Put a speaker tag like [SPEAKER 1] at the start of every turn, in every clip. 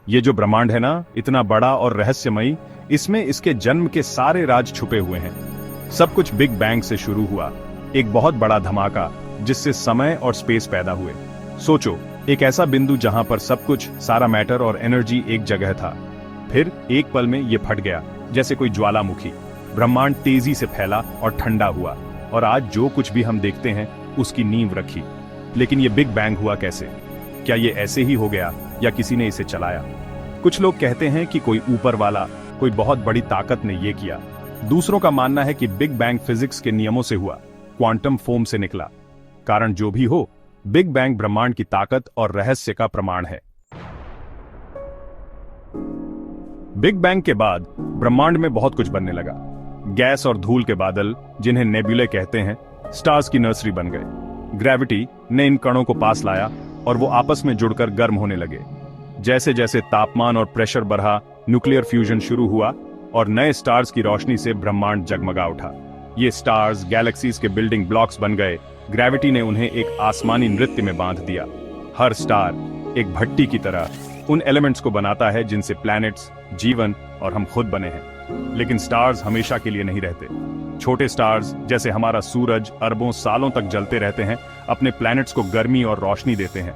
[SPEAKER 1] ये जो ब्रह्मांड है ना, इतना बड़ा और रहस्यमयी, इसमें इसके जन्म के सारे राज छुपे हुए हैं। सब कुछ बिग बैंग से शुरू हुआ, एक बहुत बड़ा धमाका जिससे समय और स्पेस पैदा हुए। सोचो, एक ऐसा बिंदु जहां पर सब कुछ, सारा मैटर और एनर्जी एक जगह था। फिर एक पल में ये फट गया, जैसे कोई ज्वालामुखी। ब्रह्मांड तेजी से फैला और ठंडा हुआ, और आज जो कुछ भी हम देखते हैं उसकी नींव रखी। लेकिन ये बिग बैंग हुआ कैसे? क्या ये ऐसे ही हो गया या किसी ने इसे चलाया? कुछ लोग कहते हैं कि कोई ऊपर वाला, कोई बहुत बड़ी ताकत ने ये किया। दूसरों का मानना है कि बिग बैंग फिजिक्स के नियमों से हुआ, क्वांटम फोम से निकला। कारण जो भी हो, बिग बैंग ब्रह्मांड की ताकत और रहस्य का प्रमाण है। बिग बैंग के बाद ब्रह्मांड में बहुत कुछ बनने लगा। गैस और धूल के बादल, जिन्हें नेबुले कहते हैं, स्टार्स की नर्सरी बन गए। ग्रेविटी ने इन कणों को पास लाया और वो आपस में जुड़कर गर्म होने लगे। जैसे जैसे तापमान और प्रेशर बढ़ा, न्यूक्लियर फ्यूजन शुरू हुआ और नए स्टार्स की रोशनी से ब्रह्मांड जगमगा उठा। ये स्टार्स गैलेक्सीज के बिल्डिंग ब्लॉक्स बन गए। ग्रेविटी ने उन्हें एक आसमानी नृत्य में बांध दिया। हर स्टार एक भट्टी की तरह उन एलिमेंट्स को बनाता है जिनसे प्लैनेट्स, जीवन और हम खुद बने हैं। लेकिन स्टार्स हमेशा के लिए नहीं रहते। छोटे स्टार्स जैसे हमारा सूरज अरबों सालों तक जलते रहते हैं, अपने प्लैनेट्स को गर्मी और रोशनी देते हैं।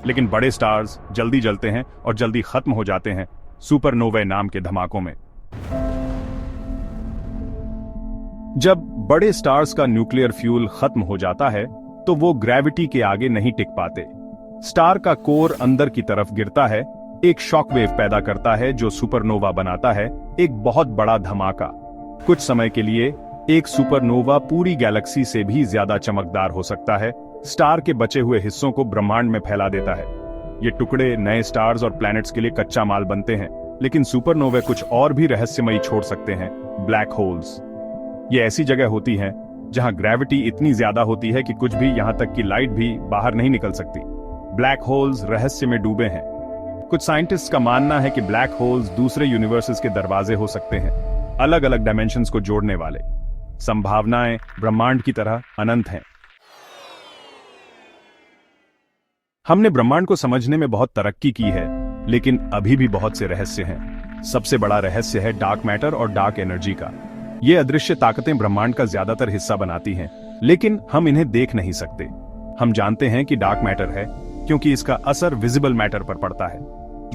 [SPEAKER 1] लेकिन बड़े स्टार्स जल्दी जलते हैं और जल्दी खत्म हो जाते हैं, सुपरनोवा नाम के धमाकों में। जब बड़े स्टार्स का न्यूक्लियर फ्यूल खत्म हो जाता है तो वो ग्रेविटी के आगे नहीं टिक पाते। स्टार का कोर अंदर की तरफ गिरता है, एक शॉकवेव पैदा करता है जो सुपरनोवा बनाता है, एक बहुत बड़ा धमाका। कुछ समय के लिए एक सुपरनोवा पूरी गैलेक्सी से भी ज्यादा चमकदार हो सकता है। स्टार के बचे हुए हिस्सों को ब्रह्मांड में फैला देता है। ये टुकड़े नए स्टार्स और प्लैनेट्स के लिए कच्चा माल बनते हैं। लेकिन सुपरनोवा कुछ और भी रहस्यमयी छोड़ सकते हैं, ब्लैक होल्स। ये ऐसी जगह होती हैं जहां ग्रेविटी इतनी ज्यादा होती है कि कुछ भी, यहां तक कि लाइट भी बाहर नहीं निकल सकती। ब्लैक होल्स रहस्य में डूबे हैं। कुछ साइंटिस्ट का मानना है कि ब्लैक होल्स दूसरे यूनिवर्सेस के दरवाजे हो सकते हैं, अलग अलग डायमेंशंस को जोड़ने वाले। संभावनाएं ब्रह्मांड की तरह अनंत हैं। हमने ब्रह्मांड को समझने में बहुत तरक्की की है, लेकिन अभी भी बहुत से रहस्य हैं। सबसे बड़ा रहस्य है डार्क मैटर और डार्क एनर्जी का। ये अदृश्य ताकतें ब्रह्मांड का ज्यादातर हिस्सा बनाती हैं, लेकिन हम इन्हें देख नहीं सकते। हम जानते हैं कि डार्क मैटर है क्योंकि इसका असर विजिबल मैटर पर पड़ता है।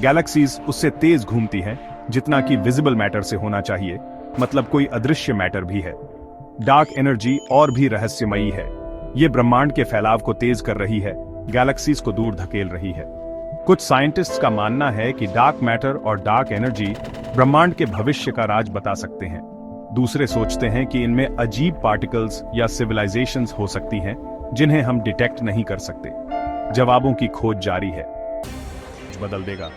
[SPEAKER 1] गैलेक्सीज उससे तेज घूमती हैं जितना कि विजिबल मैटर से होना चाहिए, मतलब कोई अदृश्य मैटर भी है। डार्क एनर्जी और भी रहस्यमयी है। ये ब्रह्मांड के फैलाव को तेज कर रही है, गैलेक्सीज को दूर धकेल रही है। कुछ साइंटिस्ट्स का मानना है कि डार्क मैटर और डार्क एनर्जी ब्रह्मांड के भविष्य का राज बता सकते हैं। दूसरे सोचते हैं कि इनमें अजीब पार्टिकल्स या सिविलाइजेशंस हो सकती हैं जिन्हें हम डिटेक्ट नहीं कर सकते। जवाबों की खोज जारी है, बदल देगा।